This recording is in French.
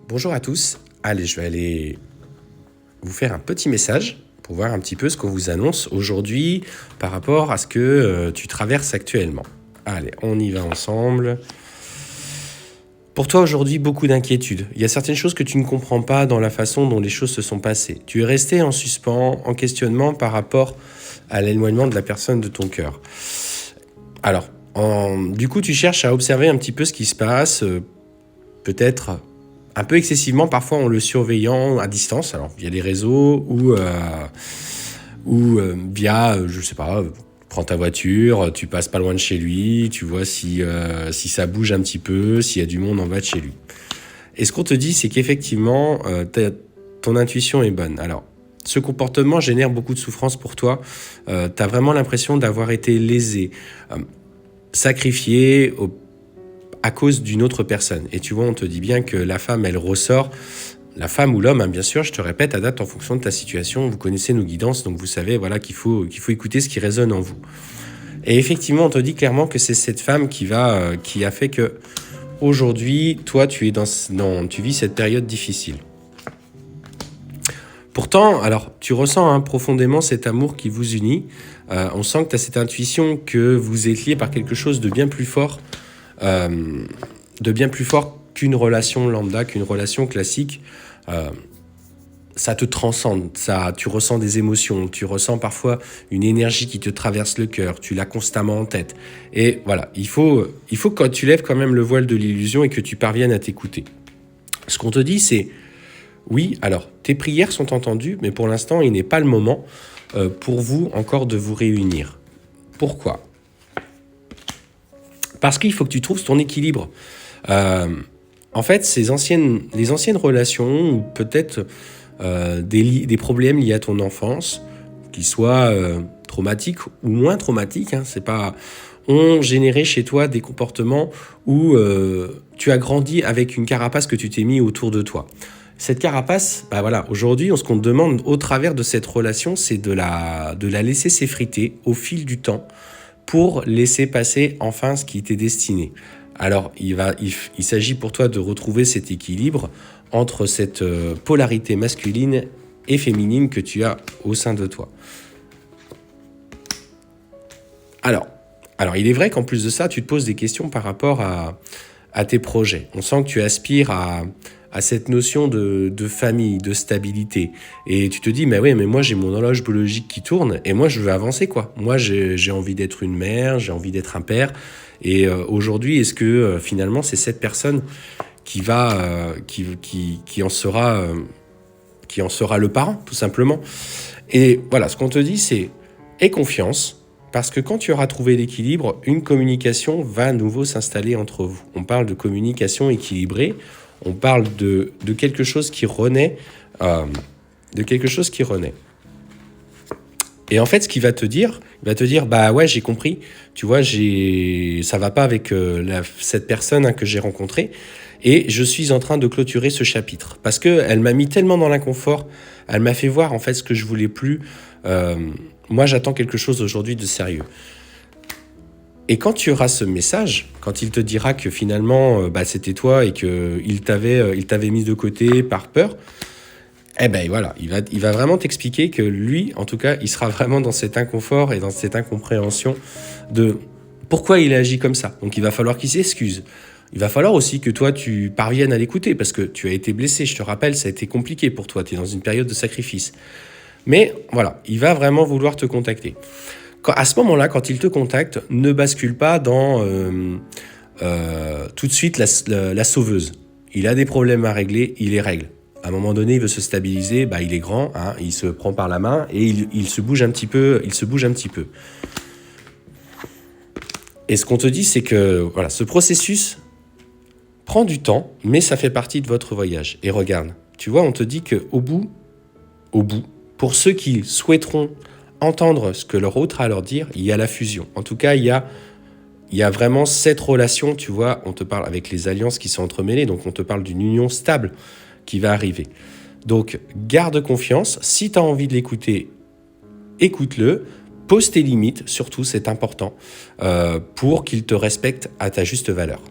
Bonjour à tous. Allez, je vais aller vous faire un petit message pour voir un petit peu ce qu'on vous annonce aujourd'hui par rapport à ce que tu traverses actuellement. Allez, on y va ensemble. Pour toi aujourd'hui, beaucoup d'inquiétudes. Il y a certaines choses que tu ne comprends pas dans la façon dont les choses se sont passées. Tu es resté en suspens, en questionnement par rapport à l'éloignement de la personne de ton cœur. Alors, du coup, tu cherches à observer un petit peu ce qui se passe, peut-être un peu excessivement parfois en le surveillant à distance, alors via les réseaux ou via, je sais pas, prends ta voiture, tu passes pas loin de chez lui, tu vois si ça bouge un petit peu, s'il y a du monde en bas de chez lui. Et ce qu'on te dit, c'est qu'effectivement, ton intuition est bonne. Alors, ce comportement génère beaucoup de souffrance pour toi. Tu as vraiment l'impression d'avoir été lésé, sacrifié à cause d'une autre personne. Et tu vois, on te dit bien que la femme, elle ressort, la femme ou l'homme, hein, bien sûr, je te répète, adapte en fonction de ta situation. Vous connaissez nos guidances, donc vous savez voilà, qu'il faut écouter ce qui résonne en vous. Et effectivement, on te dit clairement que c'est cette femme qui a fait que aujourd'hui, toi, tu vis cette période difficile. Pourtant, alors, tu ressens profondément cet amour qui vous unit. On sent que tu as cette intuition que vous êtes liés par quelque chose de bien plus fort, qu'une relation lambda, qu'une relation classique. Ça te transcende, tu ressens des émotions, tu ressens parfois une énergie qui te traverse le cœur, tu l'as constamment en tête. Et voilà, il faut que tu lèves quand même le voile de l'illusion et que tu parviennes à t'écouter. Ce qu'on te dit, c'est oui, alors, tes prières sont entendues, mais pour l'instant, il n'est pas le moment pour vous encore de vous réunir. Pourquoi ? Parce qu'il faut que tu trouves ton équilibre. En fait, les anciennes relations, ou peut-être des problèmes liés à ton enfance, qu'ils soient traumatiques ou moins traumatiques, ont généré chez toi des comportements où tu as grandi avec une carapace que tu t'es mis autour de toi. Cette carapace, aujourd'hui, ce qu'on te demande au travers de cette relation, c'est de la laisser s'effriter au fil du temps pour laisser passer enfin ce qui t'est destiné. Alors, il s'agit pour toi de retrouver cet équilibre entre cette polarité masculine et féminine que tu as au sein de toi. Alors, il est vrai qu'en plus de ça, tu te poses des questions par rapport à tes projets. On sent que tu aspires à cette notion de famille, de stabilité. Et tu te dis, mais moi j'ai mon horloge biologique qui tourne et moi je veux avancer quoi. Moi j'ai envie d'être une mère, j'ai envie d'être un père. Et aujourd'hui, est-ce que finalement c'est cette personne qui en sera le parent, tout simplement. Et voilà, ce qu'on te dit, c'est aie confiance. Parce que quand tu auras trouvé l'équilibre, une communication va à nouveau s'installer entre vous. On parle de communication équilibrée, on parle de quelque chose qui renaît, Et en fait, ce qu'il va te dire, j'ai compris, tu vois, ça va pas avec cette personne que j'ai rencontrée, et je suis en train de clôturer ce chapitre. Parce qu'elle m'a mis tellement dans l'inconfort, elle m'a fait voir en fait ce que je voulais plus. Moi, j'attends quelque chose aujourd'hui de sérieux. Et quand tu auras ce message, quand il te dira que finalement, c'était toi et qu'il t'avait mis de côté par peur, il va vraiment t'expliquer que lui, en tout cas, il sera vraiment dans cet inconfort et dans cette incompréhension de pourquoi il agit comme ça. Donc, il va falloir qu'il s'excuse. Il va falloir aussi que toi, tu parviennes à l'écouter parce que tu as été blessé. Je te rappelle, ça a été compliqué pour toi. Tu es dans une période de sacrifice. Mais voilà, il va vraiment vouloir te contacter. À ce moment-là, quand il te contacte, ne bascule pas dans tout de suite la sauveuse. Il a des problèmes à régler, il les règle. À un moment donné, il veut se stabiliser, il est grand, il se prend par la main et il se bouge un petit peu. Et ce qu'on te dit, c'est que voilà, ce processus prend du temps, mais ça fait partie de votre voyage. Et regarde, tu vois, on te dit qu'au bout, pour ceux qui souhaiteront entendre ce que leur autre a à leur dire, il y a la fusion. En tout cas, il y a vraiment cette relation, tu vois, on te parle avec les alliances qui sont entremêlées, donc on te parle d'une union stable qui va arriver. Donc, garde confiance. Si tu as envie de l'écouter, écoute-le. Pose tes limites, surtout, c'est important, pour qu'il te respecte à ta juste valeur.